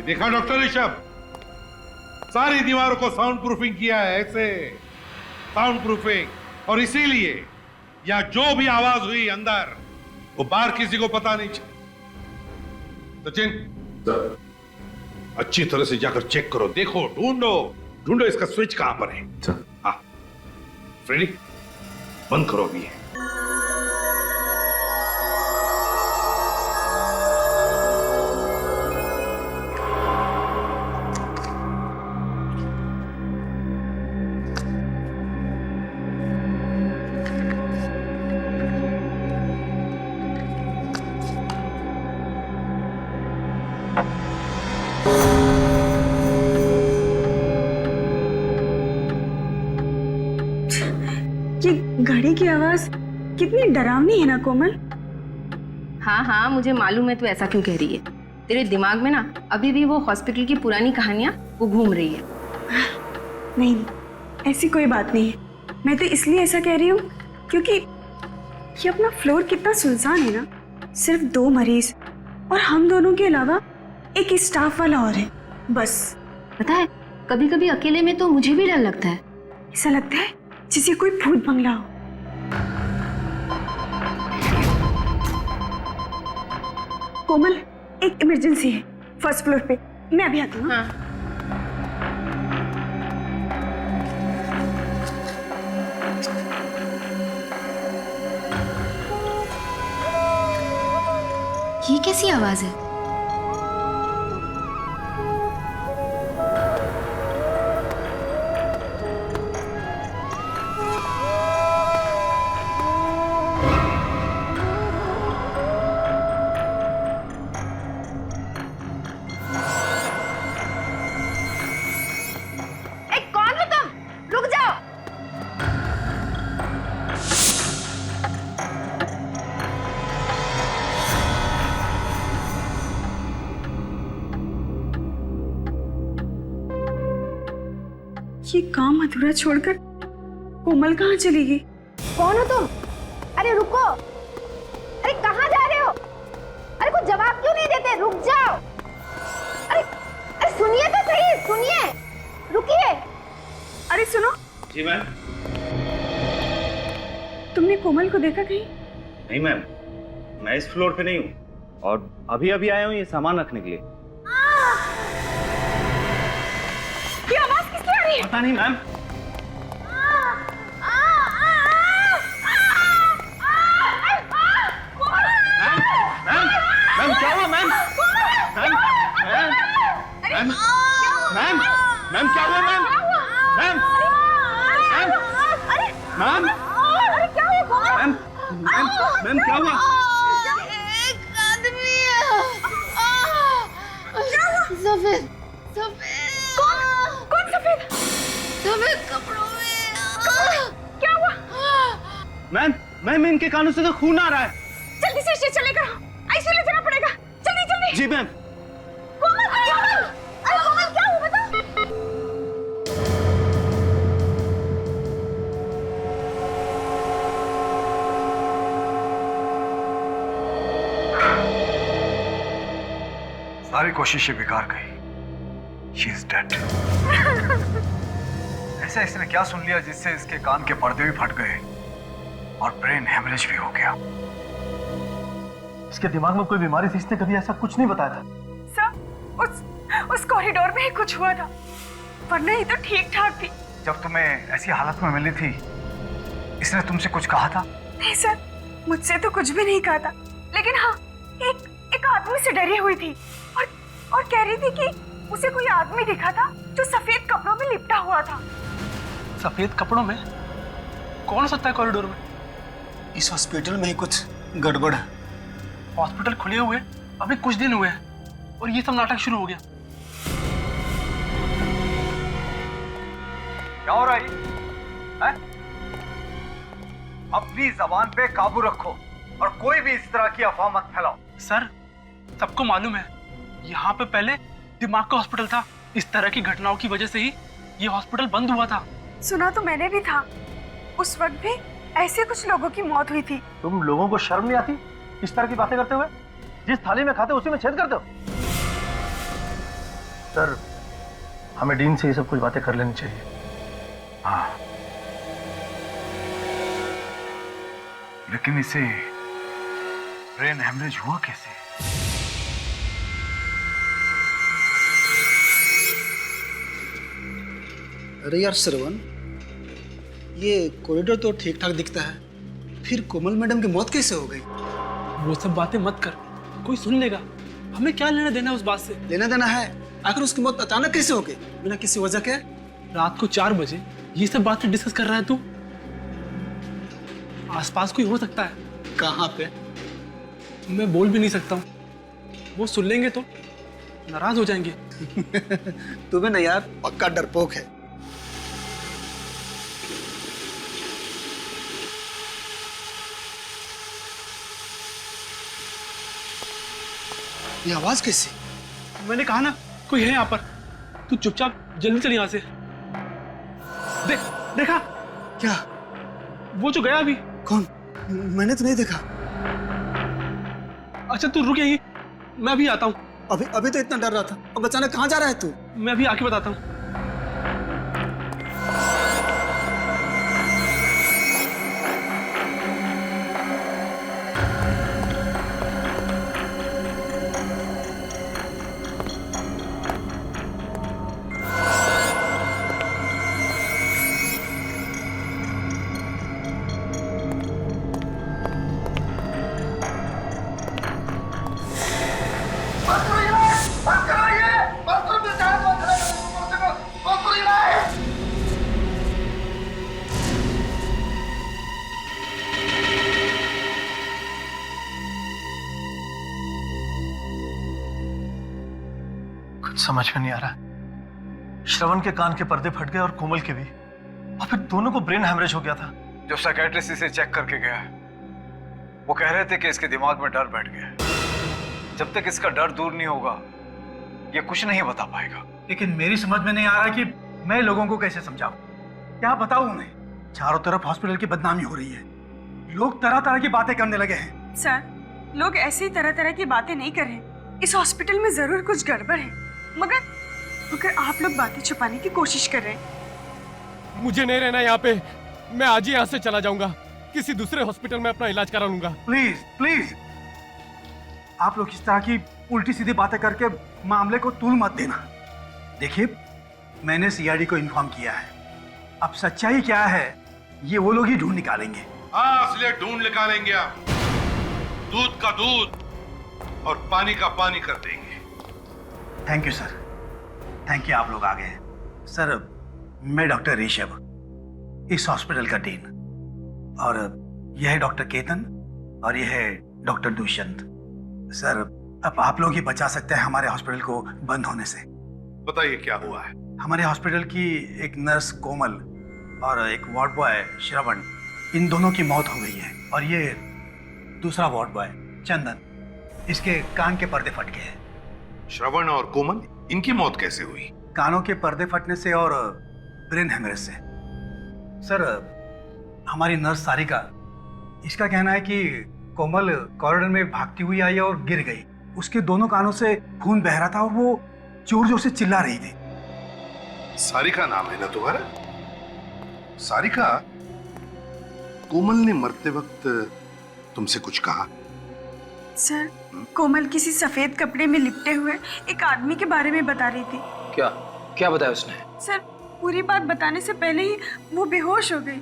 देखा डॉक्टर ऋषभ, सारी दीवारों को साउंड प्रूफिंग किया है, ऐसे साउंड प्रूफिंग, और इसीलिए या जो भी आवाज हुई अंदर वो बाहर किसी को पता नहीं चला। सचिन, अच्छी तरह से जाकर चेक करो, देखो, ढूंढो इसका स्विच कहां पर है। हाँ फ्रेडी, बंद करो अभी। ये घड़ी की आवाज कितनी डरावनी है ना कोमल। हाँ हाँ मुझे मालूम है तू ऐसा क्यों कह रही है। तेरे दिमाग में ना अभी भी वो हॉस्पिटल की पुरानी कहानियां वो घूम रही है। नहीं, ऐसी कोई बात नहीं है। मैं तो इसलिए ऐसा कह रही हूँ क्योंकि ये अपना फ्लोर कितना सुनसान है ना, सिर्फ 2 मरीज और हम दोनों के अलावा एक स्टाफ वाला और है बस। पता है कभी कभी अकेले में तो मुझे भी डर लगता है। ऐसा लगता है जैसे कोई भूत बंगला हो। कोमल, एक इमरजेंसी है फर्स्ट फ्लोर पे, मैं अभी आती हूँ। हाँ। ये कैसी आवाज है? ये काम अधूरा छोड़कर कोमल कहाँ चली गई? कौन हो तुम? अरे रुको, अरे कहाँ जा रहे हो? अरे कुछ जवाब क्यों नहीं देते? रुक जाओ। अरे अरे सुनिए तो सही, सुनिए, रुकिए। अरे सुनो। जी मैम। तुमने कोमल को देखा कहीं? नहीं मैम, मैं इस फ्लोर पे नहीं हूँ और अभी अभी आया हूँ ये सामान रखने के लिए। ये आवाज किसकी आ रही है? पता नहीं मैम। मैम क्या हुआ मैम? मैम क्या हुआ मैम? मैम मैम अरे क्या हुआ? मैम क्या हुआ? एक आदमी सफेद कौन सफेद? सफेद कपड़ों में। क्या हुआ? मैम इनके कानों से तो खून आ रहा है। जल्दी से इसे चले करो, आईसीयू ले जाना पड़ेगा। जल्दी जल्दी। जी मैम। कोमल क्या हुआ? अरे कोमल क्या हुआ बता। सारी कोशिशें बेकार गई। She is dead. ऐसा इसने क्या सुन लिया जिससे इसके कान के पर्दे भी फट गए और ब्रेन हेमरेज भी हो गया। इसके दिमाग में कोई बीमारी थी, इसने कभी ऐसा कुछ नहीं बताया था। सर, उस कॉरिडोर में ही कुछ हुआ था, वरना ये तो ठीक ठाक थी। जब तुम्हें ऐसी हालत में मिली थी, इसने तुमसे कुछ कहा था? नहीं सर, मुझसे तो कुछ भी नहीं कहा था, लेकिन हाँ एक आदमी से डरी हुई थी और कह रही थी कि उसे कोई आदमी दिखा था जो सफेद कपड़ों में लिपटा हुआ था। सफेद कपड़ों में? कौन हो सकता है कॉरिडोर में? इस हॉस्पिटल में ही कुछ गड़बड़ है। हॉस्पिटल खुले हुए अभी कुछ दिन हुए हैं और ये सब नाटक शुरू हो गया। क्या हो रहा है? अपनी जबान पे काबू रखो और कोई भी इस तरह की अफवाह मत फैलाओ। सर, सबको मालूम है यहाँ पे पहले दिमाग का हॉस्पिटल था। इस तरह की घटनाओं की वजह से ही ये हॉस्पिटल बंद हुआ था। सुना तो मैंने भी था, उस वक्त भी ऐसे कुछ लोगों की मौत हुई थी। तुम लोगों को शर्म नहीं आती इस तरह की बातें करते हुए? जिस थाली में खाते उसी में छेद करते हो। सर, हमें डीन से ये सब कुछ बातें कर लेनी चाहिए। हाँ, लेकिन इसे ब्रेन हेमरेज हुआ कैसे? अरे यार श्रवण, ये कॉरिडोर तो ठीक ठाक दिखता है, फिर कोमल मैडम की मौत कैसे हो गई? वो सब बातें मत कर, कोई सुन लेगा। हमें क्या लेना देना उस बात से? लेना देना है, आखिर उसकी मौत अचानक कैसे हो गई बिना किसी वजह के? रात को 4 बजे ये सब बातें डिस्कस कर रहा है तू? आसपास कोई हो सकता है। कहाँ पे? मैं बोल भी नहीं सकता हूँ, वो सुन लेंगे तो नाराज हो जाएंगे। तुम्हें ना यार पक्का डरपोक है। ये आवाज कैसी? मैंने कहा ना कोई है यहाँ पर। तू चुपचाप जल्दी चल यहाँ से। देख, देखा क्या? वो जो गया अभी। कौन? मैंने तो नहीं देखा। अच्छा तू रुक यहीं, मैं अभी आता हूँ। अभी अभी तो इतना डर रहा था, अब अचानक कहाँ जा रहा है तू? मैं अभी आके बताता हूँ। समझ में नहीं आ रहा। श्रवण के कान के पर्दे फट गए और कोमल के भी, और फिर दोनों को ब्रेन हेमरेज हो गया था। जो साइकियाट्रिस्ट इसे चेक करके गया है, वो कह रहे थे कि इसके दिमाग में डर बैठ गया है। जब तक इसका डर दूर नहीं होगा, ये कुछ नहीं बता पाएगा। लेकिन मेरी समझ में नहीं आ रहा कि मैं लोगों को कैसे समझाऊं, क्या बताऊं उन्हें। चारों तरफ हॉस्पिटल की बदनामी हो रही है, लोग तरह तरह की बातें करने लगे हैं। सर, लोग ऐसी तरह तरह की बातें नहीं कर रहे। इस हॉस्पिटल में जरूर कुछ गड़बड़ है, मगर आप लोग बातें छुपाने की कोशिश कर रहे हैं। मुझे नहीं रहना यहाँ पे, मैं आज ही यहाँ से चला जाऊंगा, किसी दूसरे हॉस्पिटल में अपना इलाज करा लूंगा। प्लीज प्लीज, आप लोग इस तरह की उल्टी सीधी बातें करके मामले को तूल मत देना। देखिए, मैंने सीआईडी को इन्फॉर्म किया है, अब सच्चाई क्या है ये वो लोग ही ढूंढ निकालेंगे। हाँ, असलियत ढूंढ निकालेंगे आप। दूध का दूध और पानी का पानी कर देंगे। Thank you sir, thank you, आप लोग आ गए। सर, मैं डॉक्टर ऋषभ, इस हॉस्पिटल का डीन, और यह है डॉक्टर केतन और यह है डॉक्टर दुष्यंत। सर, अब आप लोग ही बचा सकते हैं हमारे हॉस्पिटल को बंद होने से। बताइए क्या हुआ है? हमारे हॉस्पिटल की एक नर्स कोमल और एक वार्ड बॉय श्रवण, इन दोनों की मौत हो गई है। और ये दूसरा वार्ड बॉय चंदन, इसके कान के पर्दे फट गए हैं। श्रवण और कोमल, इनकी मौत कैसे हुई? कानों के पर्दे फटने से और ब्रेन हेमरेज से। सर, हमारी नर्स सारिका, इसका कहना है कि कोमल कॉरिडोर में भागती हुई आई और गिर गई। उसके दोनों कानों से खून बह रहा था और वो जोर जोर से चिल्ला रही थी। सारिका नाम है ना तुम्हारा? सारिका, कोमल ने मरते वक्त तुमसे कुछ कहा? सर, कोमल किसी सफेद कपड़े में लिपटे हुए एक आदमी के बारे में बता रही थी। क्या क्या बताया उसने? सर, पूरी बात बताने से पहले ही वो बेहोश हो गई।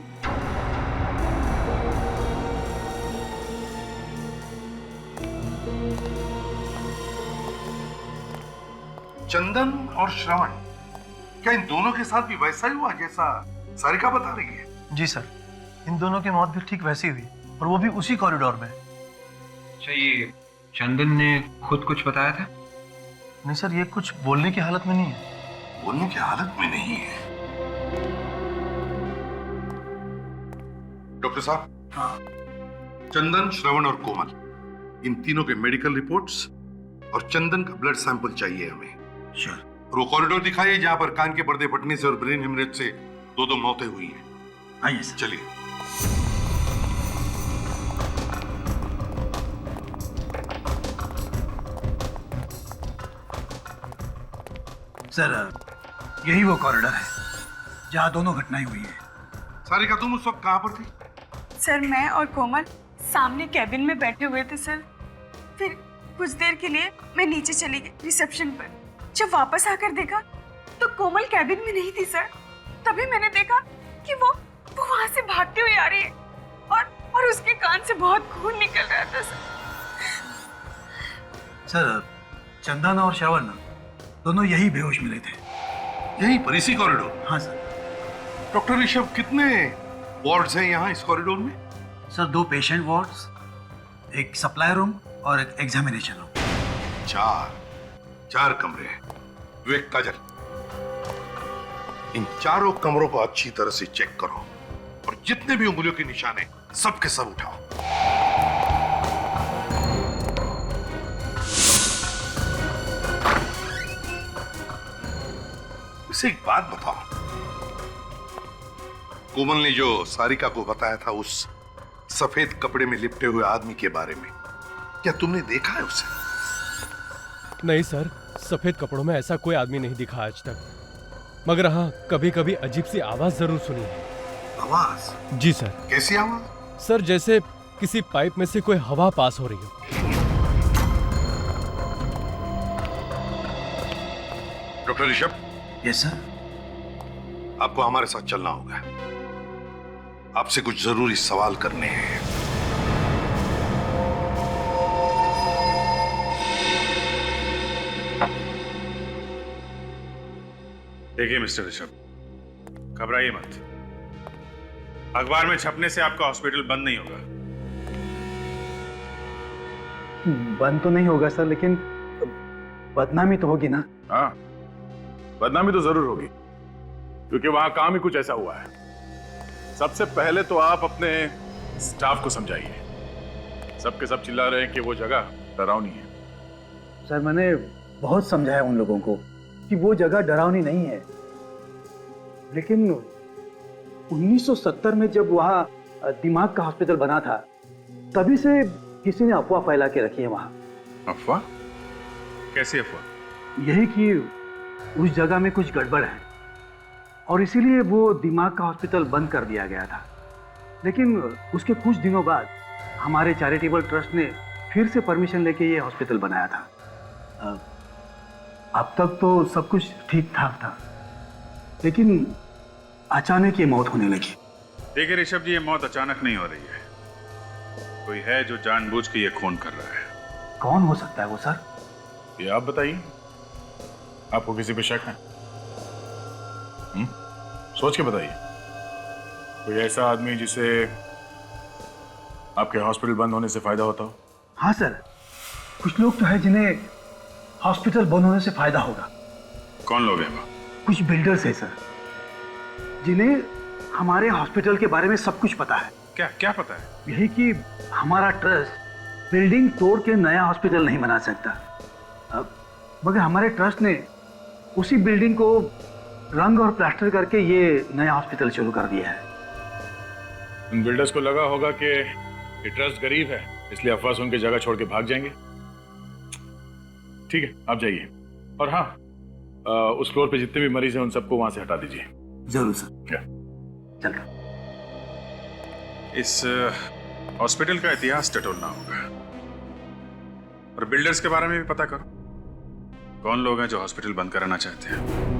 चंदन और श्रवण, क्या इन दोनों के साथ भी वैसा ही हुआ जैसा सारिका बता रही है? जी सर, इन दोनों की मौत भी ठीक वैसी हुई, और वो भी उसी कॉरिडोर में। अच्छा, ये चंदन ने खुद कुछ बताया था? नहीं सर, ये कुछ बोलने की हालत में नहीं है। बोलने की हालत में नहीं है? डॉक्टर साहब। हाँ। चंदन, श्रवण और कोमल, इन तीनों के मेडिकल रिपोर्ट्स और चंदन का ब्लड सैंपल चाहिए हमें। श्योर। और वो कॉरिडोर दिखाइए जहां पर कान के पर्दे फटने से और ब्रेन हेमरेज से दो मौतें हुई हैं। आइए सर। चलिए। सर यही वो कॉरिडोर है जहाँ दोनों घटनाएं हुई हैं। सारिका, तुम उस वक्त कहाँ पर थी? सर मैं और कोमल सामने कैबिन में बैठे हुए थे सर। फिर कुछ देर के लिए मैं नीचे चली गई रिसेप्शन पर। जब वापस आकर देखा तो कोमल कैबिन में नहीं थी सर। तभी मैंने देखा कि वो वहां से भागती हुई आ रही है और उसके कान से बहुत खून निकल रहा था सर। सर चंदन और श्रवण दोनों यही बेहोश मिले थे। यही पर इसी कॉरिडोर? हाँ सर। डॉक्टर ऋषभ, कितने वार्ड्स हैं यहाँ इस कॉरिडोर में? सर 2 पेशेंट वार्ड्स, एक सप्लाई रूम और एक एग्जामिनेशन रूम। 4 कमरे हैं। विवेक, काजल, इन चारों कमरों को अच्छी तरह से चेक करो और जितने भी उंगलियों के निशान हैं सबके सब उठाओ। इसे एक बात बताओ, कोमल ने जो सारिका को बताया था उस सफेद कपड़े में लिपटे हुए आदमी के बारे में, क्या तुमने देखा है उसे? नहीं सर, सफेद कपड़ों में ऐसा कोई आदमी नहीं दिखा आज तक, मगर हाँ कभी कभी अजीब सी आवाज जरूर सुनी है। आवाज? जी सर। कैसी आवाज? सर जैसे किसी पाइप में से कोई हवा पास हो रही हो। डॉक्टर ऋषभ। Yes sir. आपको हमारे साथ चलना होगा, आपसे कुछ जरूरी सवाल करने हैं। देखिए मिस्टर ऋषभ, घबराइए मत। अखबार में छपने से आपका हॉस्पिटल बंद नहीं होगा। बंद तो नहीं होगा सर, लेकिन बदनामी तो होगी ना। हाँ, बदनामी तो जरूर होगी, क्योंकि वहां काम ही कुछ ऐसा हुआ है। सबसे पहले तो आप अपने स्टाफ को समझाइए। सबके सब चिल्ला रहे हैं कि वो जगह डरावनी है। सर मैंने बहुत समझाया उन लोगों को कि वो जगह डरावनी नहीं है, लेकिन 1970 में जब वहाँ दिमाग का हॉस्पिटल बना था, तभी से किसी ने अफवाह फैला के रखी है वहाँ। अफवाह? कैसी अफवाह? यही कि उस जगह में कुछ गड़बड़ है और इसीलिए वो दिमाग का हॉस्पिटल बंद कर दिया गया था। लेकिन उसके कुछ दिनों बाद हमारे चैरिटेबल ट्रस्ट ने फिर से परमिशन लेके ये हॉस्पिटल बनाया था। अब तक तो सब कुछ ठीक ठाक था, लेकिन अचानक ये मौत होने लगी। देखिए ऋषभ जी, ये मौत अचानक नहीं हो रही है। कोई है जो जानबूझ के ये खून कर रहा है। कौन हो सकता है वो सर? ये आप बताइए, आपको किसी पे शक है? सोच के बताइए। कोई ऐसा आदमी जिसे आपके हॉस्पिटल बंद होने से फायदा होता हो? हाँ सर, कुछ लोग तो है जिन्हें हॉस्पिटल बंद होने से फायदा होगा। कौन लोग हैं वो? कुछ बिल्डर्स हैं सर, जिन्हें हमारे हॉस्पिटल के बारे में सब कुछ पता है। क्या क्या पता है? यही कि हमारा ट्रस्ट बिल्डिंग तोड़ के नया हॉस्पिटल नहीं बना सकता। मगर हमारे ट्रस्ट ने उसी बिल्डिंग को रंग और प्लास्टर करके ये नया हॉस्पिटल शुरू कर दिया है। उन बिल्डर्स को लगा होगा कि ये ट्रस्ट गरीब है, इसलिए अफवाह सुन के जगह छोड़ के भाग जाएंगे। ठीक है, आप जाइए। और हाँ, उस फ्लोर पे जितने भी मरीज हैं उन सबको वहां से हटा दीजिए। जरूर सर। क्या? चल। इस हॉस्पिटल का इतिहास टटोलना होगा और बिल्डर्स के बारे में भी पता करो। कौन लोग हैं जो हॉस्पिटल बंद कराना चाहते हैं?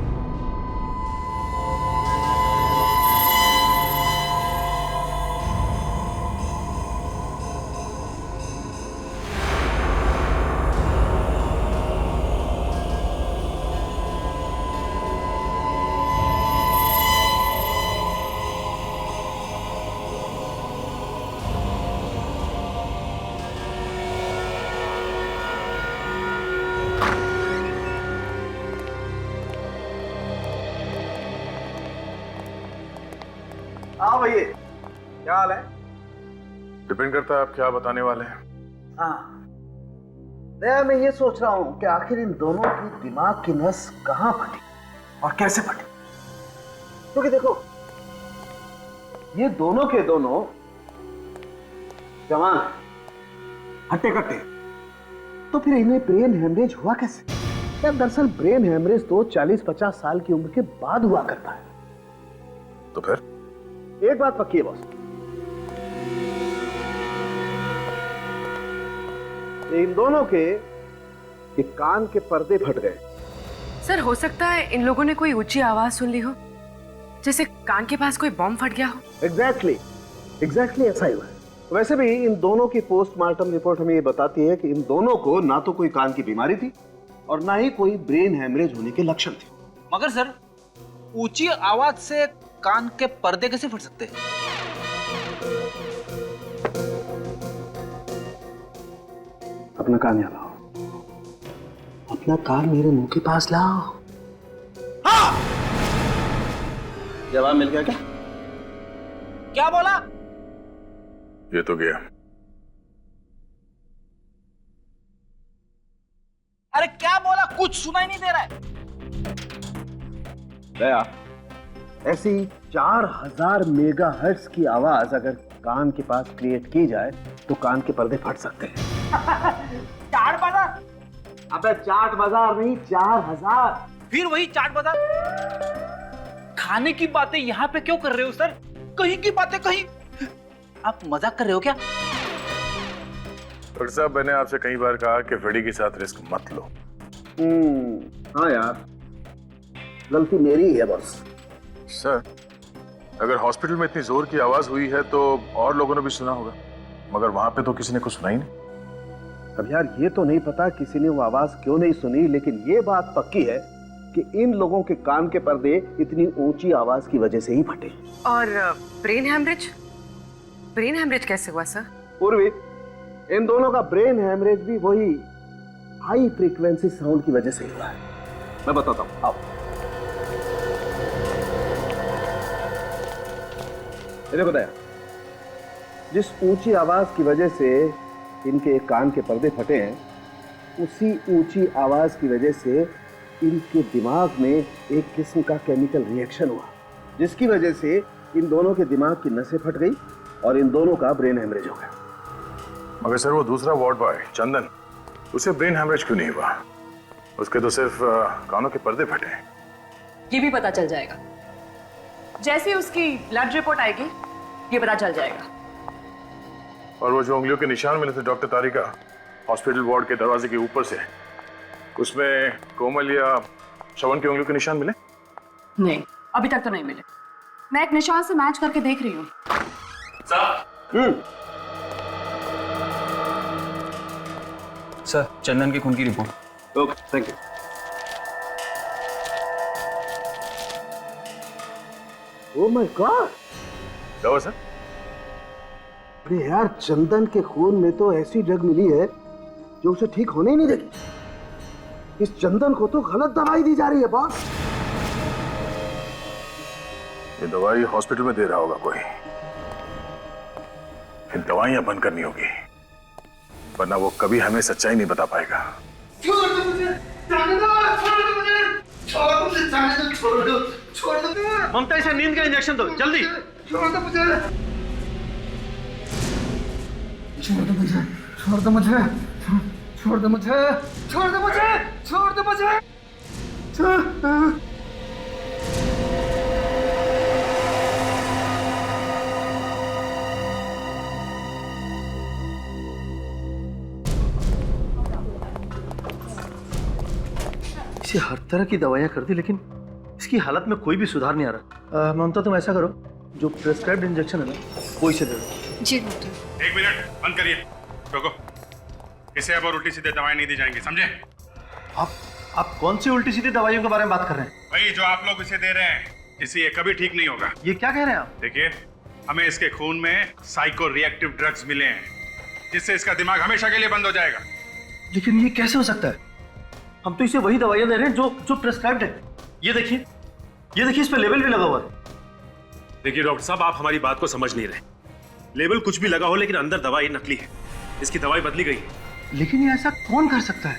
हाँ भैया, क्या हाल है? डिपेंड करता है आप क्या बताने वाले हैं। हाँ, मैं ये सोच रहा हूँ कि आखिर इन दोनों की दिमाग की नस कहाँ फटी और कैसे फटी। क्योंकि देखो, ये दोनों के दोनों जवान हट्टे कट्टे, तो फिर इन्हें ब्रेन हेमरेज हुआ कैसे? यार दरअसल ब्रेन हेमरेज तो 40-50 साल की उम्र के बाद हुआ करता है। तो फिर एक बात पक्की है बॉस, इन दोनों के ये कान के पर्दे फट गए। सर हो सकता है इन लोगों ने कोई ऊंची आवाज सुन ली हो, जैसे कान के पास कोई बॉम्ब फट गया हो। एग्जैक्टली ऐसा ही हुआ है। वैसे भी इन दोनों की पोस्टमार्टम रिपोर्ट हमें ये बताती है कि इन दोनों को ना तो कोई कान की बीमारी थी और ना ही कोई ब्रेन हेमरेज होने के लक्षण थे। मगर सर ऊंची आवाज से कान के पर्दे कैसे फट सकते हैं? अपना कान यहाँ लाओ, अपना कान मेरे मुंह के पास लाओ। हाँ! जवाब मिल गया क्या? क्या बोला? ये तो गया। अरे क्या बोला? कुछ सुनाई नहीं दे रहा है। दया, ऐसी 4000 मेगाहर्ट्ज की आवाज अगर कान के पास क्रिएट की जाए तो कान के पर्दे फट सकते हैं। चाट बाजार? अबे चाट बाजार नहीं, 4000। फिर वही चाट बाजार। खाने की बातें यहाँ पे क्यों कर रहे हो सर? कहीं की बातें कहीं। आप मजाक कर रहे हो क्या? डॉक्टर साहब, मैंने आपसे कई बार कहा कि फ्रेडी के साथ रिस्क मत लो। हाँ यार, गलती मेरी ही है बस। सर, अगर हॉस्पिटल में इतनी जोर की आवाज हुई है तो और लोगों ने भी सुना होगा, मगर वहां पे तो किसी ने कुछ सुना ही नहीं। अब यार ये तो नहीं पता किसी ने वो आवाज क्यों नहीं सुनी, लेकिन ये बात पक्की है कि इन लोगों के कान के पर्दे इतनी ऊंची आवाज की वजह से ही फटे। और ब्रेन हेमरेज? ब्रेन हेमरेज कैसे हुआ सर? पूर्वी, इन दोनों का ब्रेन हेमरेज भी वही हाई फ्रीक्वेंसी साउंड की वजह से हुआ है। मैं बताता हूं, आओ। मैंने बताया, जिस ऊंची आवाज की वजह से इनके कान के पर्दे फटे हैं, उसी ऊंची आवाज की वजह से इनके दिमाग में एक किस्म का केमिकल रिएक्शन हुआ, जिसकी वजह से इन दोनों के दिमाग की नसें फट गई और इन दोनों का ब्रेन हेमरेज हो गया। मगर सर, वो दूसरा वार्ड बॉय चंदन, उसे ब्रेन हेमरेज क्यों नहीं हुआ? उसके तो सिर्फ कानों के पर्दे फटे हैं। ये भी पता चल जाएगा, जैसे ही उसकी ब्लड रिपोर्ट आएगी ये पता चल जाएगा। और वो जो उंगलियों के निशान मिले थे डॉक्टर तारिका हॉस्पिटल वार्ड के दरवाजे के ऊपर से, उसमें कोमल या श्रवण की उंगलियों के निशान मिले? नहीं, अभी तक तो नहीं मिले। मैं एक निशान से मैच करके देख रही हूँ। सर, चंदन के खून की report. Okay, thank you. Oh my God, क्या हुआ सर? अरे यार, चंदन के खून में तो ऐसी ड्रग मिली है जो उसे ठीक होने ही नहीं देगी। इस चंदन को तो गलत दवाई दी जा रही है बॉस। ये दवाई हॉस्पिटल में दे रहा होगा कोई। फिर दवाइयां बंद करनी होगी, वरना वो कभी हमें सच्चाई नहीं बता पाएगा। छोड़ दो मुझे, जाने दो, छोड़ दो मुझे, छोड़ दो मुझे, जाने दो, छोड़ दो, छोड़ दो। ममता, इसे नींद का इंजेक्शन दो, जल्दी। छोड़ दो मुझे, छोड़ दो मुझे, छोड़ दो मुझे, छोड़ दो मुझे, छोड़ दो मुझे, छोड़ दो मुझे, इसे हर तरह की दवाइयां कर दी, लेकिन इसकी हालत में कोई भी सुधार नहीं आ रहा। ममता, तुम ऐसा करो, जो प्रेस्क्राइब्ड इंजेक्शन है ना, वो इसे दे दो। जी डॉक्टर। 1 मिनट, बंद करिए, रोको। इसे अब और उल्टी सीधे दवाएं नहीं दी जाएंगी, समझे? आप कौन सी उल्टी सीधी दवाइयों के बारे में बात कर रहे हैं? वही जो आप लोग इसे दे रहे हैं, इससे ये कभी ठीक नहीं होगा। ये क्या कह रहे हैं आप? देखिए, हमें इसके खून में साइको रिएक्टिव ड्रग्स मिले हैं, जिससे इसका दिमाग हमेशा के लिए बंद हो जाएगा। लेकिन ये कैसे हो सकता है? हम तो इसे वही दवाइयां दे रहे हैं जो प्रेस्क्राइब्ड है। ये देखिए, इस पे लेबल भी लगा हुआ है। देखिए डॉक्टर साहब, आप हमारी बात को समझ नहीं रहे। लेबल कुछ भी लगा हो, लेकिन अंदर दवाई नकली है। इसकी दवाई बदली गई है। लेकिन ये ऐसा कौन कर सकता है?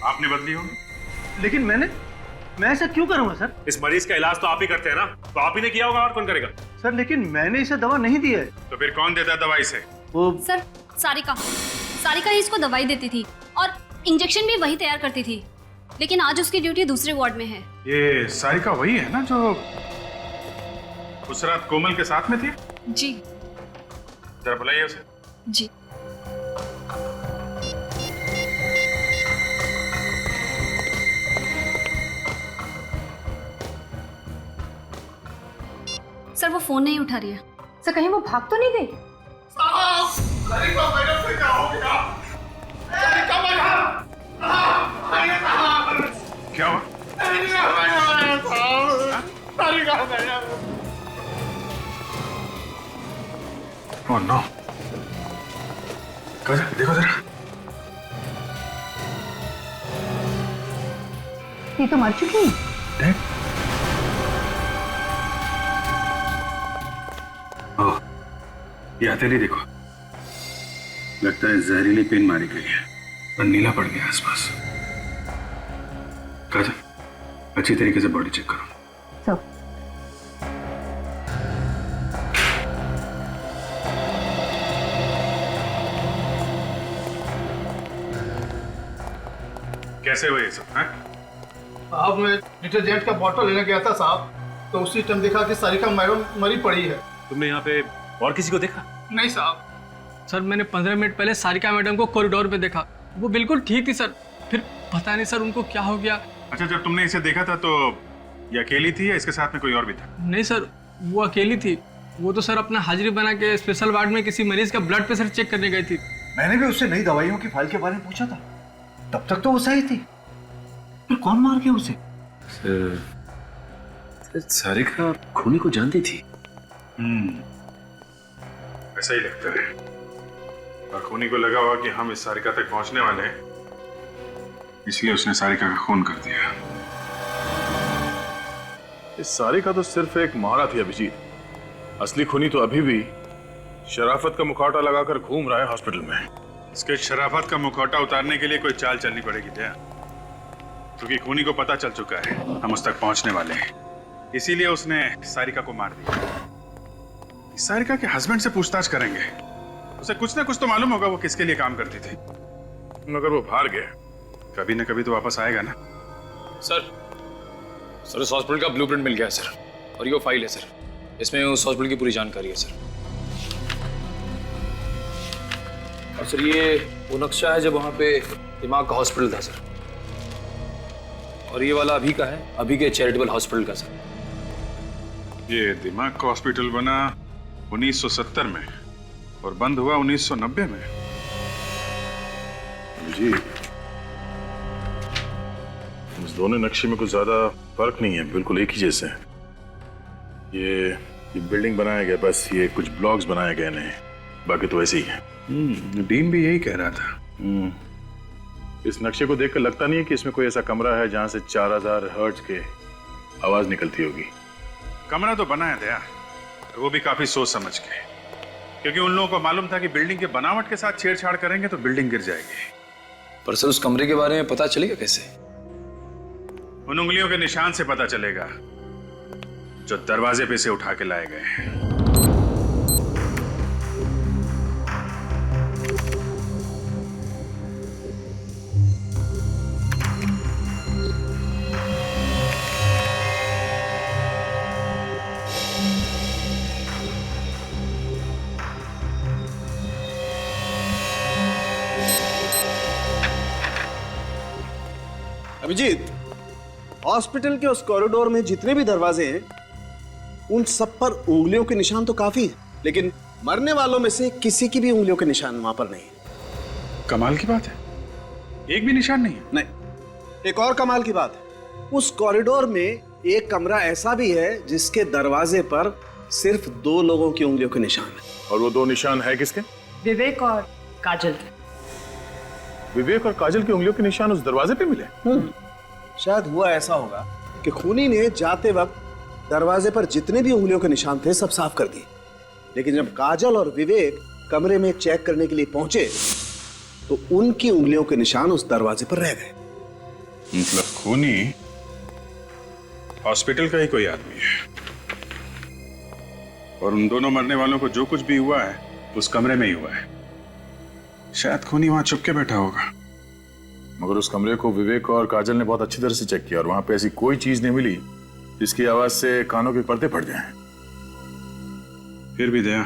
आपने बदली होगी। लेकिन मैं ऐसा क्यों करूंगा सर? इस मरीज का इलाज तो आप ही करते हैं ना, तो आप ही ने किया होगा, और कौन करेगा? सर, लेकिन मैंने इसे दवा नहीं दी है। तो फिर कौन देता दवा इसे? वो सर, सारिका ही इसको दवाई देती थी और इंजेक्शन भी वही तैयार करती थी। लेकिन आज उसकी ड्यूटी दूसरे वार्ड में है। ये सारिका वही है ना जो उस रात कोमल के साथ में थी? जी। जरा बुलाइए उसे। जी। सर वो फोन नहीं उठा रही है। सर कहीं वो भाग तो नहीं गई? सारिका मैडम से क्या हो गया? सारिका मैडम! क्या हुआ? सारिका मैडम! Oh no. देखो जरा। ये तो मर चुकी है। ओह, ये हथेली देखो। लगता है जहरीली पिन मारी गई है और नीला पड़ गया आसपास। काजल, अच्छी तरीके से बॉडी चेक करो। सब। कैसे हुए ये सब? साहब मैं डिटर्जेंट का बॉटल लेने गया था साहब, तो उसी टाइम देखा कि सारिका मैडम मरी पड़ी है। तुमने यहाँ पे और किसी को देखा? नहीं साहब, सर मैंने 15 मिनट पहले सारिका मैडम को कॉरिडोर पे देखा, वो बिल्कुल ठीक थी सर। फिर पता नहीं सर उनको क्या हो गया। अच्छा, जब तुमने इसे देखा था तो ये अकेली थी या इसके साथ में कोई और भी था? नहीं सर, वो अकेली थी। वो तो सर अपना हाजिरी बना के स्पेशल वार्ड में किसी मरीज का ब्लड प्रेशर चेक करने गई थी। मैंने भी उससे नई दवाइयों की फाइल के बारे में पूछा था, तब तक तो वो सही थी। फिर कौन मार गया उसे? सारिका खूनी को जानती थी। ऐसा ही लगता है। और खूनी को लगा हुआ कि हम इस सारिका तक पहुंचने वाले हैं, इसलिए उसने सारिका का खून कर दिया। इस सारिका तो सिर्फ एक मोहरा थी अभिजीत। असली खूनी तो अभी भी शराफत का मुखौटा लगाकर घूम रहा है हॉस्पिटल में। इसके शराफत का मुखौटा उतारने के लिए कोई चाल चलनी पड़ेगी क्या? क्योंकि खूनी को पता चल चुका है हम उस तक पहुंचने वाले हैं, इसीलिए उसने सारिका को मार दिया। सारिका के हस्बैंड से पूछताछ करेंगे, उसे कुछ ना कुछ तो मालूम होगा वो किसके लिए काम करती थी। मगर वो भाग गया, कभी ना कभी तो वापस आएगा ना। सर इस हॉस्पिटल का ब्लूप्रिंट मिल गया है सर, और ये फाइल है सर, इसमें उस हॉस्पिटल की पूरी जानकारी है सर। और सर ये वो नक्शा है जब वहाँ पे दिमाग का हॉस्पिटल था सर, और ये वाला अभी का है, अभी के चैरिटेबल हॉस्पिटल का सर। ये दिमाग का हॉस्पिटल बना 1970 में और बंद हुआ 1990 में। जी, इस दोनों नक्शे में कुछ ज्यादा फर्क नहीं है, बिल्कुल एक ही जैसे हैं। ये बिल्डिंग बनाया गया, बस ये कुछ ब्लॉक्स बनाए गए नहीं, बाकी तो वैसे ही है। डीन भी यही कह रहा था। इस नक्शे को देखकर लगता नहीं है कि इसमें कोई ऐसा कमरा है जहां से 4000 हर्ट्ज के आवाज निकलती होगी। कमरा तो बना है दया, वो भी काफी सोच समझ के, क्योंकि उन लोगों को मालूम था कि बिल्डिंग के बनावट के साथ छेड़छाड़ करेंगे तो बिल्डिंग गिर जाएगी। पर सर उस कमरे के बारे में पता चलेगा कैसे? उन उंगलियों के निशान से पता चलेगा जो दरवाजे पे से उठा के लाए गए हैं। अभिजीत, हॉस्पिटल के उस कॉरिडोर में जितने भी दरवाजे हैं उन सब पर उंगलियों के निशान तो काफी हैं, लेकिन मरने वालों में से किसी की भी उंगलियों के निशान वहां पर नहीं है। कमाल की बात है, एक भी निशान नहीं है। नहीं, एक और कमाल की बात है, उस कॉरिडोर में एक कमरा ऐसा भी है जिसके दरवाजे पर सिर्फ 2 लोगों की उंगलियों के निशान है। और वो 2 निशान है किसके? विवेक और काजल। विवेक और काजल की उंगलियों के निशान उस दरवाजे पे मिले? शायद हुआ ऐसा होगा कि खूनी ने जाते वक्त दरवाजे पर जितने भी उंगलियों के निशान थे सब साफ कर दिए, लेकिन जब काजल और विवेक कमरे में चेक करने के लिए पहुंचे तो उनकी उंगलियों के निशान उस दरवाजे पर रह गए। मतलब खूनी हॉस्पिटल का ही कोई आदमी है, और उन दोनों मरने वालों को जो कुछ भी हुआ है उस कमरे में ही हुआ है। शायद खूनी वहां छुप के बैठा होगा मगर उस कमरे को विवेक और काजल ने बहुत अच्छी तरह से चेक किया और वहां पे ऐसी कोई चीज नहीं मिली जिसकी आवाज से कानों के पर्दे फट जाएं। फिर भी दया,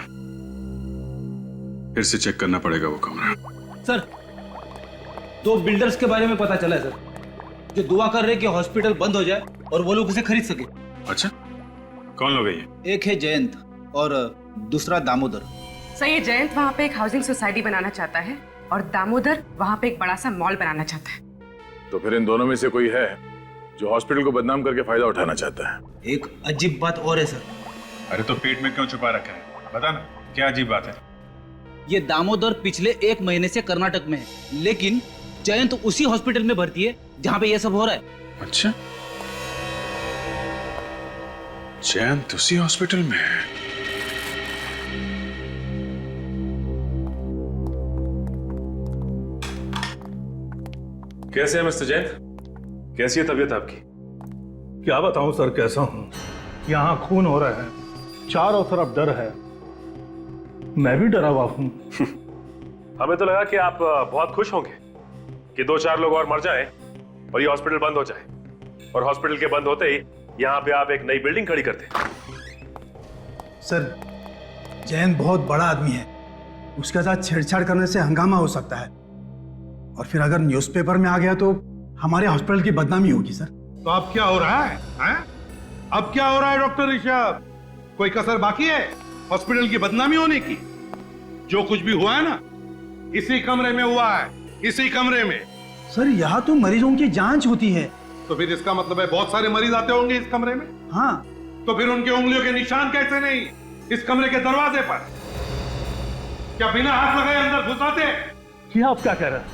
फिर से चेक करना पड़ेगा वो कमरा। सर, 2 बिल्डर्स के बारे में पता चला है सर, जो दुआ कर रहे कि हॉस्पिटल बंद हो जाए और वो लोग उसे खरीद सके। अच्छा, कौन लोग है ये? एक है जयंत और दूसरा दामोदर। सर, ये जयंत वहाँ पे एक हाउसिंग सोसाइटी बनाना चाहता है और दामोदर वहाँ पे एक बड़ा सा मॉल बनाना चाहता है। तो फिर इन दोनों में से कोई है जो हॉस्पिटल को बदनाम करके फायदा उठाना चाहता है। एक अजीब बात और है सर। अरे तो पेट में क्यों छुपा रखा है? बता ना, क्या अजीब बात है? ये दामोदर पिछले 1 महीने से कर्नाटक में है, लेकिन जयंत उसी हॉस्पिटल में भर्ती है जहाँ पे ये सब हो रहा है। अच्छा, जयंत उसी हॉस्पिटल में है। कैसे है मिस्टर जैन? कैसी है तबीयत आपकी? क्या बताऊं सर, कैसा हूं। यहाँ खून हो रहा है, चारों तरफ डर है, मैं भी डरा हुआ हूं। हमें तो लगा कि आप बहुत खुश होंगे कि 2-4 लोग और मर जाएं और ये हॉस्पिटल बंद हो जाए, और हॉस्पिटल के बंद होते ही यहाँ पे आप एक नई बिल्डिंग खड़ी करते। सर, जैन बहुत बड़ा आदमी है, उसके साथ छेड़छाड़ करने से हंगामा हो सकता है, और फिर अगर न्यूज़पेपर में आ गया तो हमारे हॉस्पिटल की बदनामी होगी सर। तो अब क्या हो रहा है, हैं? अब क्या हो रहा है डॉक्टर ऋषभ? कोई कसर बाकी है हॉस्पिटल की बदनामी होने की? जो कुछ भी हुआ है ना, इसी कमरे में हुआ है, इसी कमरे में। सर, यहाँ तो मरीजों की जांच होती है। तो फिर इसका मतलब है बहुत सारे मरीज आते होंगे इस कमरे में। हाँ। तो फिर उनकी उंगलियों के निशान कैसे नहीं इस कमरे के दरवाजे पर? क्या बिना हाथ लगाए अंदर घुस आते? ये आप क्या कह रहे हैं?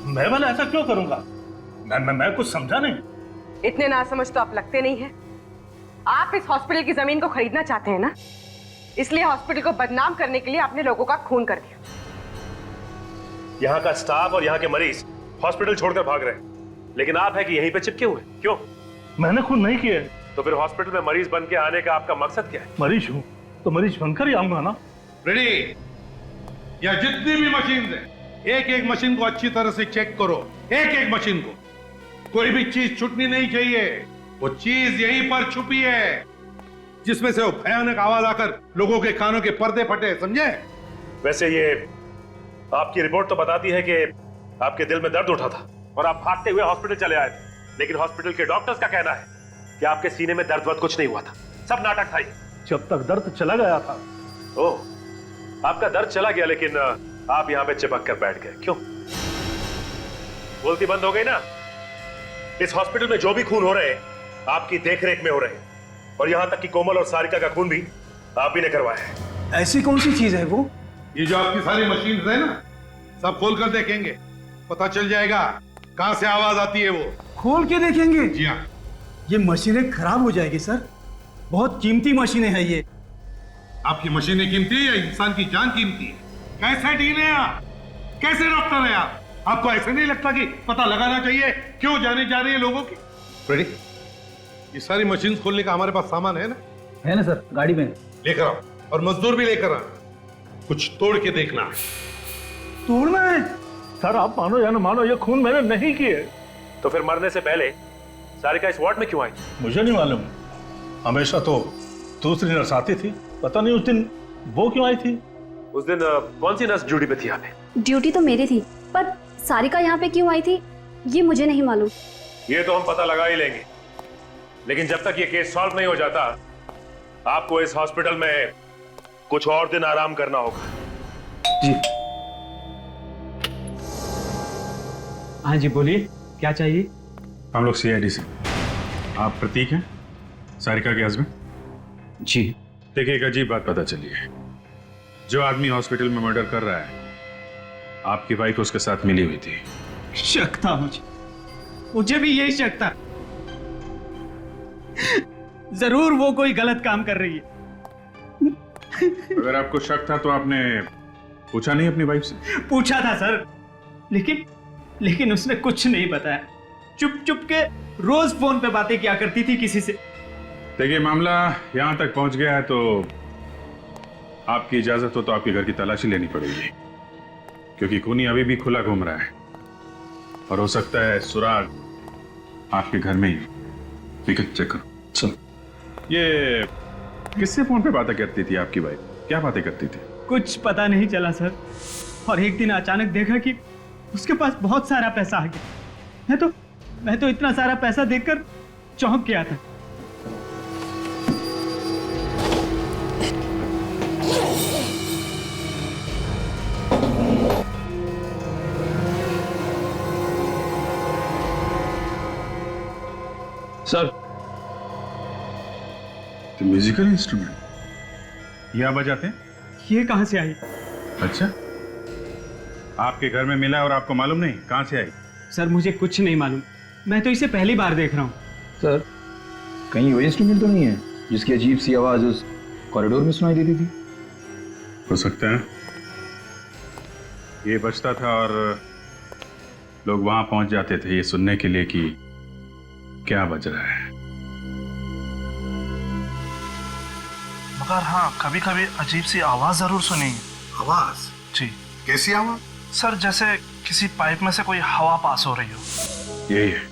मैं भला ऐसा क्यों करूंगा? मैं कुछ समझा नहीं। इतने नासमझ तो आप लगते नहीं हैं। आप इस हॉस्पिटल की जमीन को खरीदना चाहते हैं ना, इसलिए हॉस्पिटल को बदनाम करने के लिए आपने लोगों का खून कर दिया। यहाँ का स्टाफ और यहाँ के मरीज हॉस्पिटल छोड़कर भाग रहे हैं, लेकिन आप है कि यहीं पे चिपके हुए। क्यों? मैंने खून नहीं किया। तो फिर हॉस्पिटल में मरीज बन के आने का आपका मकसद क्या है? मरीज हूँ तो मरीज बनकर ही आऊंगा ना। रेडी? या जितनी भी मशीन है, एक एक मशीन को अच्छी तरह से चेक करो, एक एक मशीन को। कोई भी चीज छूटनी नहीं चाहिए। वो चीज यहीं पर छुपी है जिसमें से वो भयानक आवाज आकर लोगों के कानों के पर्दे फटे, समझे? वैसे ये आपकी रिपोर्ट तो बताती है कि आपके दिल में दर्द उठा था और आप भागते हुए हॉस्पिटल चले आए थे, लेकिन हॉस्पिटल के डॉक्टर्स का कहना है कि आपके सीने में दर्द वर्द कुछ नहीं हुआ था, सब नाटक था। जब तक दर्द चला गया था। ओह, आपका दर्द चला गया, लेकिन आप यहाँ पे चिपक कर बैठ गए। क्यों? बोलती बंद हो गई ना? इस हॉस्पिटल में जो भी खून हो रहे हैं आपकी देखरेख में हो रहे हैं, और यहाँ तक कि कोमल और सारिका का खून भी आप ही ने करवाया है। ऐसी कौन सी चीज है वो? ये जो आपकी सारी मशीन है ना, सब खोल कर देखेंगे, पता चल जाएगा कहां से आवाज आती है। वो खोल के देखेंगे? जी हाँ। ये मशीनें खराब हो जाएगी सर, बहुत कीमती मशीनें हैं ये। आपकी मशीनें कीमती है या इंसान की जान कीमती है? कैसे डील है आप? कैसे डॉक्टर है आप? आपको ऐसे नहीं लगता कि पता लगाना चाहिए क्यों जाने जा रही है लोगों की? रेडी? ये सारी मशीन खोलने का हमारे पास सामान है ना? है ना सर, गाड़ी में लेकर आओ, और मजदूर भी लेकर आना। कुछ तोड़ के देखना। तोड़ना है? सर, आप मानो या ना मानो, ये खून मैंने नहीं किए। तो फिर मरने से पहले सारिका इस वार्ड में क्यों आई? मुझे नहीं मालूम। हमेशा तो दूसरी नर्स आती थी, पता नहीं उस दिन वो क्यों आई थी। उस दिन कौन सी नर्स ड्यूटी पे थी यहाँ पे? ड्यूटी तो मेरी थी, पर सारिका यहाँ पे क्यों आई थी ये मुझे नहीं मालूम। ये तो हम पता लगा ही लेंगे, लेकिन जब तक ये केस सॉल्व नहीं हो जाता आपको इस हॉस्पिटल में कुछ और दिन आराम करना होगा। जी हाँ जी, बोलिए क्या चाहिए? हम लोग सीआईडी से। आप प्रतीक हैं, सारिका के हस्बैंड? जी। देखिए, एक अजीब बात पता चली है। जो आदमी हॉस्पिटल में मर्डर कर रहा है, आपकी वाइफ उसके साथ मिली हुई थी। शक था मुझे भी यही शक था। जरूर वो कोई गलत काम कर रही है। अगर आपको शक था तो आपने पूछा नहीं अपनी वाइफ से? पूछा था सर, लेकिन उसने कुछ नहीं बताया। चुप चुप के रोज फोन पे बातें किया करती थी किसी से। देखिए, मामला यहां तक पहुंच गया है तो आपकी इजाजत हो तो आपके घर की तलाशी लेनी पड़ेगी, क्योंकि खूनी अभी भी खुला घूम रहा है। और हो सकता है सुराग आपके घर में ही। ठीक है, चेक करो। चलो। ये किससे फोन पे बातें करती थी आपकी वाइफ? क्या बातें करती थी? कुछ पता नहीं चला सर, और एक दिन अचानक देखा कि उसके पास बहुत सारा पैसा आ गया। मैं तो इतना सारा पैसा देखकर चौंक गया था। सर, तो म्यूजिकल इंस्ट्रूमेंट ये आप बजाते हैं? ये कहां से आई? अच्छा, आपके घर में मिला और आपको मालूम नहीं? कहां से आई? सर मुझे कुछ नहीं मालूम, मैं तो इसे पहली बार देख रहा हूँ। सर, कहीं वो इंस्ट्रूमेंट तो नहीं है जिसकी अजीब सी आवाज उस कॉरिडोर में सुनाई देती थी? हो सकता है ये बजता था और लोग वहां पहुंच जाते थे ये सुनने के लिए कि क्या बज रहा है। मगर हाँ, कभी कभी अजीब सी आवाज जरूर सुनी। आवाज? जी। कैसी आवाज? सर जैसे किसी पाइप में से कोई हवा पास हो रही हो। यही है,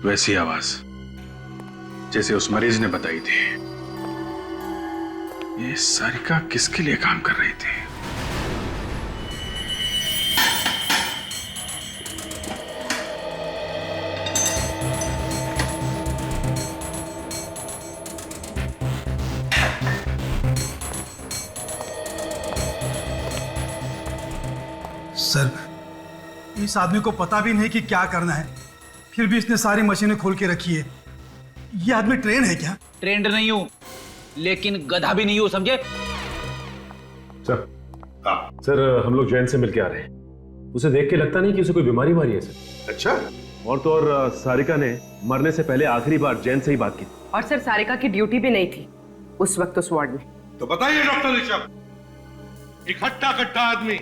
वैसी आवाज जैसे उस मरीज ने बताई थी। ये सारिका किसके लिए काम कर रही थी? सर, इस आदमी को पता भी नहीं कि क्या करना है, फिर भी इसने सारी मशीनें खोल के रखी है। ये आदमी ट्रेन है क्या? ट्रेंड नहीं हूं, लेकिन गधा भी नहीं हूं, समझे? सर हम लोग जैन से मिलके आ रहे हैं। उसे देख के लगता नहीं कि उसे कोई बीमारी मारी है सर। अच्छा, और तो और सारिका ने मरने से पहले आखिरी बार जैन से ही बात की। और सर सारिका की ड्यूटी भी नहीं थी उस वक्त उस वार्ड में। तो बताइए डॉक्टर ऋषभ, इकट्ठा कट्ठा आदमी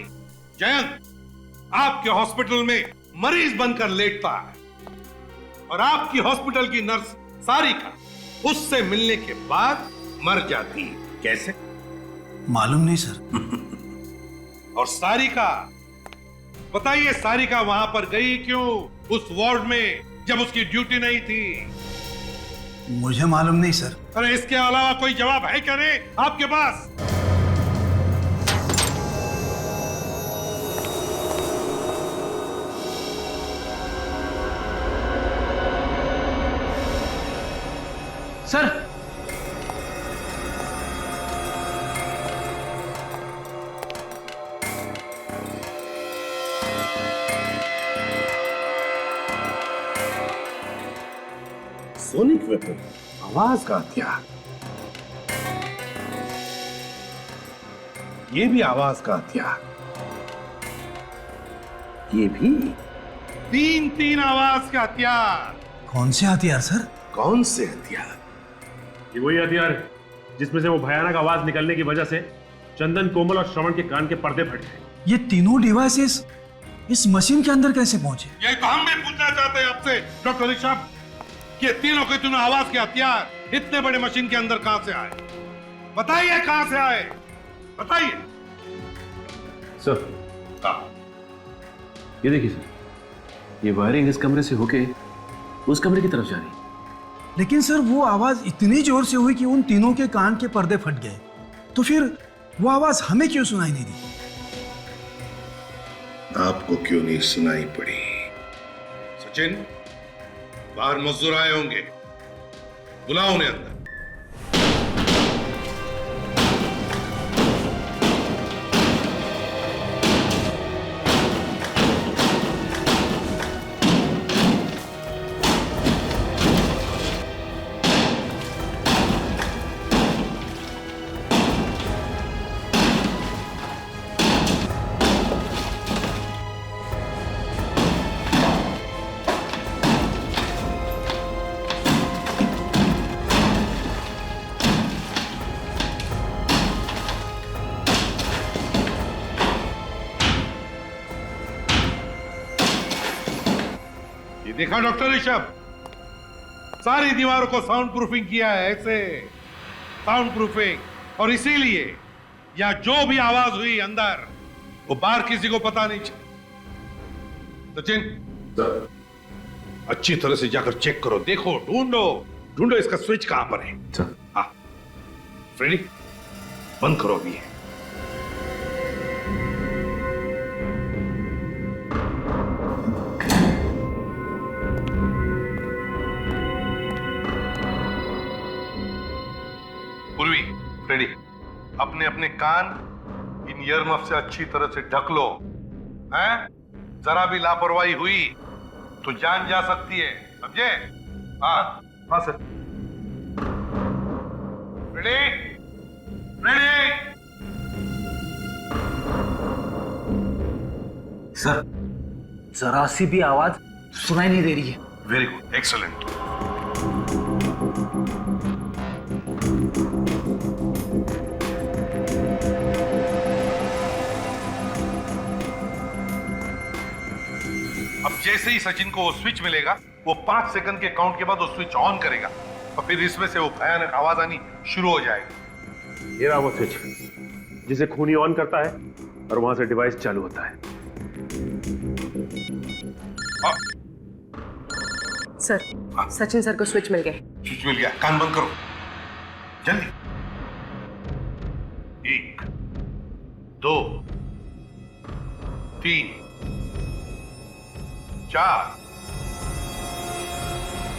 जयंत आपके हॉस्पिटल में मरीज बनकर लेटता है और आपकी हॉस्पिटल की नर्स सारिका उससे मिलने के बाद मर जाती है। कैसे? मालूम नहीं सर। और सारिका, बताइए सारिका वहां पर गई क्यों उस वार्ड में जब उसकी ड्यूटी नहीं थी? मुझे मालूम नहीं सर। अरे इसके अलावा कोई जवाब है क्या नहीं आपके पास? सर, सोनिक वेपन, आवाज का हथियार। ये भी आवाज का हथियार, ये भी तीन आवाज का हथियार। कौन से हथियार सर? कौन से हथियार? ये वही हथियार है जिसमें से वो भयानक आवाज निकलने की वजह से चंदन, कोमल और श्रवण के कान के पर्दे फट गए। ये तीनों डिवाइसेस इस मशीन के अंदर कैसे पहुंचे? यही तो हम भी पूछना चाहते हैं आपसे डॉक्टर ऋषभ, कि तीनों के तीनों आवाज के हथियार इतने बड़े मशीन के अंदर कहां से आए? बताइए कहां से आए, बताइए। सर, ये देखिए सर, ये वायरिंग इस कमरे से होके उस कमरे की तरफ जा रही है। लेकिन सर वो आवाज इतनी जोर से हुई कि उन तीनों के कान के पर्दे फट गए, तो फिर वो आवाज हमें क्यों सुनाई नहीं दी? आपको क्यों नहीं सुनाई पड़ी? सचिन, बाहर मजदूर आए होंगे, बुलाओ उन्हें अंदर। देखा डॉक्टर ऋषभ, सारी दीवारों को साउंड प्रूफिंग किया है, ऐसे साउंड प्रूफिंग, और इसीलिए या जो भी आवाज हुई अंदर वो बाहर किसी को पता नहीं चला। सचिन, अच्छी तरह से जाकर चेक करो, देखो, ढूंढो इसका स्विच कहां पर है। हाँ, फ्रेडी, बंद करो अभी। पूर्वी, फ्रेडी, अपने अपने कान इन ईयरमफ से अच्छी तरह से ढक लो, हैं? जरा भी लापरवाही हुई तो जान जा सकती है, समझे? हाँ हाँ सर। Ready, ready. सर, जरा सी भी आवाज सुनाई नहीं दे रही है। Very good, excellent. अब जैसे ही सचिन को वो स्विच मिलेगा, वो 5 सेकंड के काउंट के बाद वो स्विच ऑन करेगा और फिर इसमें से वो भयानक आवाज आनी शुरू हो जाएगी। ये रहा वो स्विच जिसे खूनी ऑन करता है और वहां से डिवाइस चालू होता है। सर, सचिन सर को स्विच मिल गया। स्विच मिल गया, कान बंद करो जल्दी। 1 2 3 4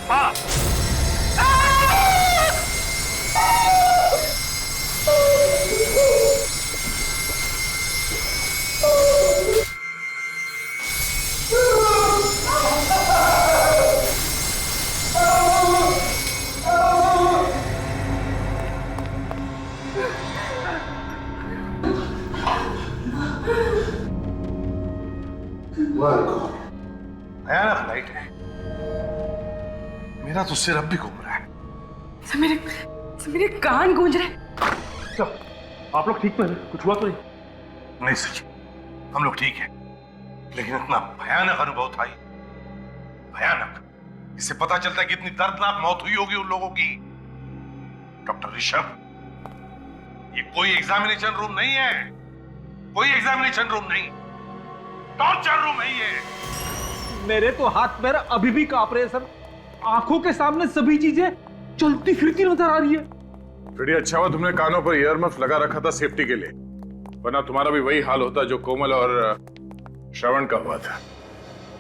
5। भयानक लाइट है। मेरा तो सिर अब भी घूम रहा है। सर, मेरे कान गूंज रहे। आप लोग ठीक हैं? कुछ हुआ तो नहीं? नहीं सचिन, हम लोग ठीक हैं, लेकिन इतना भयानक अनुभव था, भयानक। इससे पता चलता है कि इतनी दर्दनाक मौत हुई होगी उन लोगों की। डॉक्टर ऋषभ, ये कोई एग्जामिनेशन रूम नहीं है, कोई एग्जामिनेशन रूम नहीं, टॉर्चर रूम है ये। मेरे तो हाथ पैर अभी भी कांप रहे हैं सर। आंखों के सामने सभी चीजें चलती फिरती नजर आ रही है। फ्रेडी, अच्छा हुआ तुमने कानों पर ईयरमफ लगा रखा था सेफ्टी के लिए, वरना तुम्हारा भी वही हाल होता जो कोमल और श्रवण का हुआ था।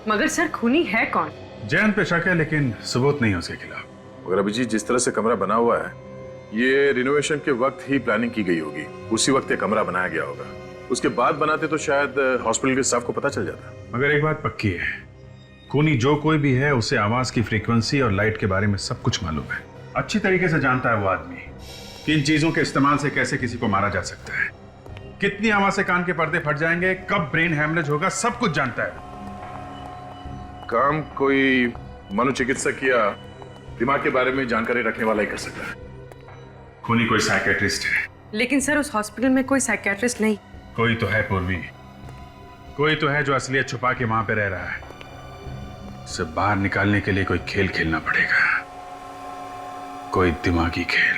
मगर सर, खूनी है कौन? जैन पे शक है, लेकिन सबूत नहीं है उसके खिलाफ। मगर अभिजीत, जिस तरह से कमरा बना हुआ है, ये रिनोवेशन के वक्त ही प्लानिंग की गई होगी। उसी वक्त ये कमरा बनाया गया होगा। उसके बाद बनाते तो शायद हॉस्पिटल के स्टाफ को पता चल जाता। मगर एक बात पक्की है, खूनी जो कोई भी है उसे आवाज की फ्रीक्वेंसी और लाइट के बारे में सब कुछ मालूम है। अच्छी तरीके से जानता है वो आदमी कि इन चीजों के इस्तेमाल से कैसे किसी को मारा जा सकता है, कितनी आवाज से कान के पर्दे फट जाएंगे, कब ब्रेन हैमरेज होगा, सब कुछ जानता है। काम कोई मनोचिकित्सक या दिमाग के बारे में जानकारी रखने वाला ही कर सकता है। खूनी कोई साइकेट्रिस्ट है। लेकिन सर, उस हॉस्पिटल में कोई साइकियाट्रिस्ट नहीं। कोई तो है पूर्वी, कोई तो है जो असलियत छुपा के वहां पे रह रहा है। उसे बाहर निकालने के लिए कोई खेल खेलना पड़ेगा, कोई दिमागी खेल।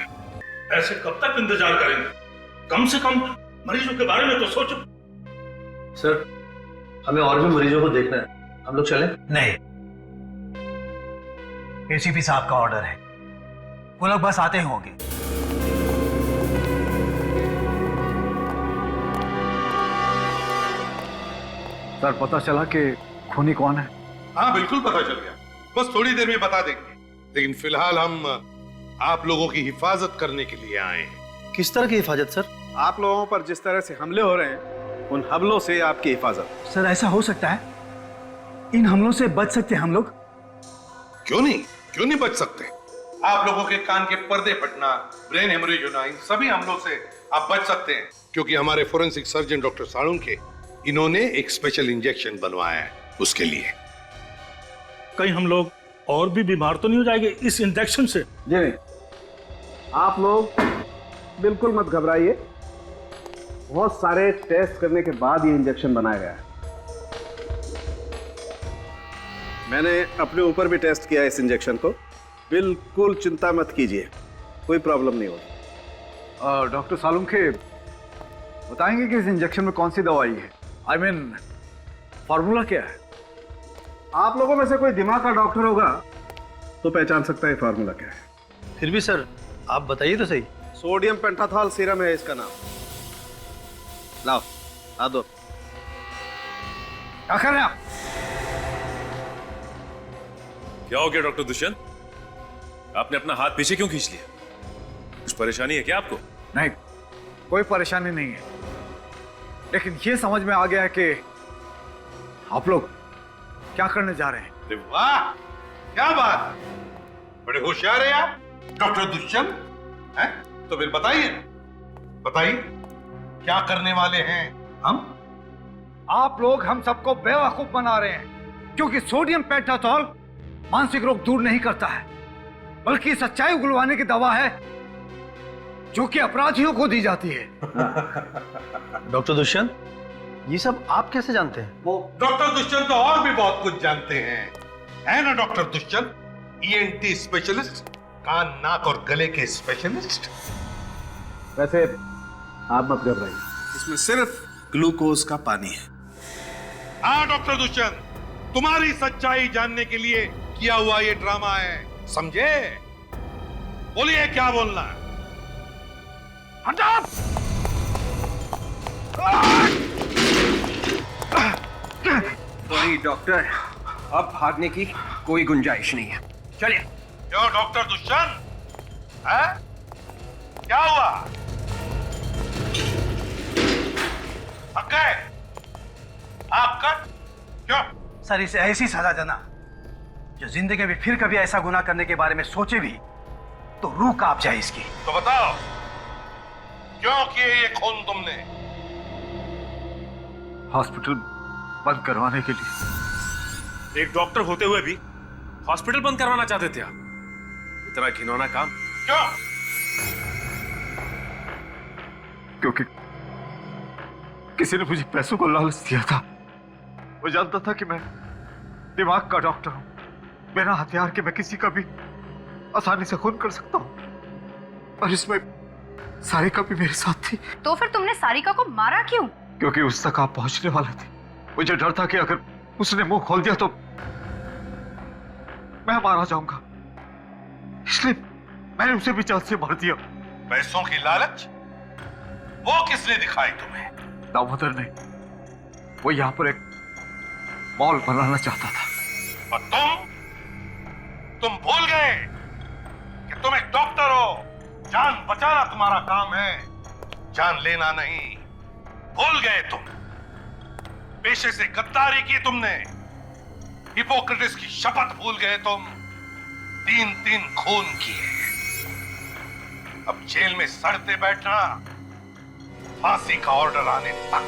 ऐसे कब तक इंतजार करेंगे? कम से कम मरीजों के बारे में तो सोचो। सर, हमें और भी मरीजों को देखना है, हम लोग चलें? नहीं, एसीपी साहब का ऑर्डर है, वो लोग बस आते ही होंगे। सर, पता चला कि खूनी कौन है? हाँ बिल्कुल पता चल गया, बस थोड़ी देर में बता देंगे। लेकिन फिलहाल हम आप लोगों की हिफाजत करने के लिए आए हैं। किस तरह की हिफाजत सर? आप लोगों पर जिस तरह से हमले हो रहे हैं, उन हमलों से आपकी हिफाजत। सर, ऐसा हो सकता है? इन हमलों से बच सकते हैं हम लोग? क्यों नहीं बच सकते? आप लोगों के कान के पर्दे फटना, ब्रेन हेमरेज होना, इन सभी हमलों से आप बच सकते हैं, क्योंकि हमारे फोरेंसिक सर्जन डॉक्टर साळुंखे इन्होंने एक स्पेशल इंजेक्शन बनवाया है उसके लिए। कहीं हम लोग और भी बीमार तो नहीं हो जाएंगे इस इंजेक्शन से? जी नहीं, आप लोग बिल्कुल मत घबराइए। बहुत सारे टेस्ट करने के बाद ये इंजेक्शन बनाया गया है। मैंने अपने ऊपर भी टेस्ट किया है इस इंजेक्शन को। बिल्कुल चिंता मत कीजिए, कोई प्रॉब्लम नहीं होगी। डॉक्टर साळुंखे, बताएंगे कि इस इंजेक्शन में कौन सी दवाई है? आई मीन, फॉर्मूला क्या है? आप लोगों में से कोई दिमाग का डॉक्टर होगा तो पहचान सकता है फार्मूला क्या है। फिर भी सर आप बताइए तो सही। सोडियम पेंटाथॉल सीरम है इसका नाम। लाओ आ दो। क्या कर रहे हैं आप? क्या हो गया डॉक्टर दुष्यंत? आपने अपना हाथ पीछे क्यों खींच लिया? कुछ परेशानी है क्या आपको? नहीं, कोई परेशानी नहीं है, लेकिन ये समझ में आ गया है कि आप लोग क्या करने जा रहे हैं। अरे वाह, क्या बात है, बड़े होशियार हैं आप डॉक्टर दुष्यंत हैं। तो फिर बताइए, बताइए क्या करने वाले हैं हम? आप लोग हम सबको बेवकूफ बना रहे हैं, क्योंकि सोडियम पेंटाथॉल मानसिक रोग दूर नहीं करता है, बल्कि सच्चाई उगलवाने की दवा है जो कि अपराधियों को दी जाती है। डॉक्टर दुष्यंत, ये सब आप कैसे जानते हैं? वो डॉक्टर दुष्यंत तो और भी बहुत कुछ जानते हैं, है ना डॉक्टर दुष्यंत? ENT स्पेशलिस्ट, कान नाक और गले के स्पेशलिस्ट। वैसे आप मत घबराइए, इसमें सिर्फ ग्लूकोज का पानी है। हाँ डॉक्टर दुष्यंत, तुम्हारी सच्चाई जानने के लिए किया हुआ ये ड्रामा है, समझे? बोलिए क्या बोलना है? सॉरी डॉक्टर, अब भागने की कोई गुंजाइश नहीं है, चलिए। क्यों डॉक्टर दुष्यंत, है? क्या हुआ? थक गए? आप कर क्यों? सर इसे ऐसी सजा देना जो जिंदगी में फिर कभी ऐसा गुनाह करने के बारे में सोचे भी तो रूह कांप जाए इसकी। तो बताओ क्यों किए ये खून तुमने? हॉस्पिटल बंद करवाने के लिए। एक डॉक्टर होते हुए भी हॉस्पिटल बंद करवाना चाहते थे आप? इतना घिनौना काम क्यों? क्योंकि किसी ने मुझे पैसों को लालच दिया था। वो जानता था कि मैं दिमाग का डॉक्टर हूं, बिना हथियार के मैं किसी का भी आसानी से खून कर सकता हूं, और इसमें सारिका भी मेरे साथ थी। तो फिर तुमने सारिका को मारा क्यों? क्योंकि उस तक आप पहुंचने वाले थे। मुझे डर था कि अगर उसने मुंह खोल दिया तो मैं मारा जाऊंगा, इसलिए मैंने उसे भी जान से मार दिया। पैसों की लालच वो किसने दिखाई तुम्हें? दामोदर ने। वो यहां पर एक मॉल बनाना चाहता था। और तुम भूल गए कि तुम एक डॉक्टर हो, जान बचाना तुम्हारा काम है, जान लेना नहीं। भूल गए तुम, पेशे से गद्दारी की तुमने, हिपोक्रेटिस की शपथ भूल गए तुम, 3-3 खून किए। अब जेल में सड़ते बैठना, फांसी का ऑर्डर आने तक।